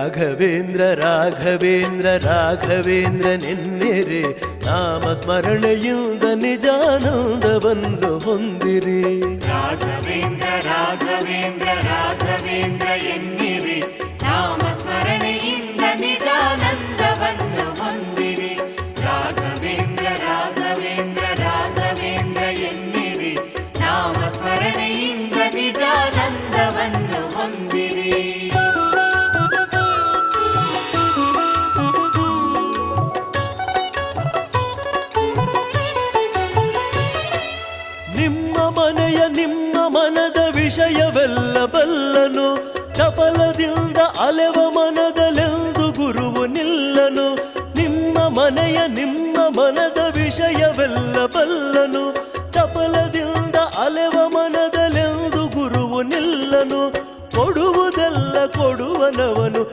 ರಾಘವೇಂದ್ರ ರಾಘವೇಂದ್ರ ರಾಘವೇಂದ್ರ ನೆನ್ನೆರೆ ನಾಮ ಸ್ಮರಣೆಯಿಂದ ನಿಜಾನಂದವನ್ನು ಹೊಂದಿರಿ. ರಾಘವೇಂದ್ರ ರಾಘವೇಂದ್ರ ರಾಘವೇಂದ್ರ ಎನ್ನಿರಿ, ನಾಮ ಸ್ಮರಣೆಯಿಂದ ನಿಜಾನಂದವನ್ನು ಹೊಂದಿರಿ. ರಾಘವೇಂದ್ರ ರಾಘವೇಂದ್ರ ರಾಘವೇಂದ್ರ ಎನ್ನಿರಿ, ನಾಮ ಸ್ಮರಣೆಯಿಂದ ನಿಜಾನಂದವನ್ನು ಹೊಂದಿರಿ. ನಿಮ್ಮ ಮನೆಯ ನಿಮ್ಮ ಮನದ ವಿಷಯವೆಲ್ಲ ಬಲ್ಲನು, ಚಪಲದಿಂದ ಅಲೆವ ಮನದಲೆಂದು ಗುರುವು ನಿಲ್ಲನು. ನಿಮ್ಮ ಮನೆಯ ನಿಮ್ಮ ಮನದ ವಿಷಯವೆಲ್ಲ ಬಲ್ಲನು, ಚಪಲದಿಂದ ಅಲೆವ ಮನದಲೆಂದು ಗುರುವು ನಿಲ್ಲನು. ಕೊಡುವುದೆಲ್ಲ ಕೊಡುವನವನು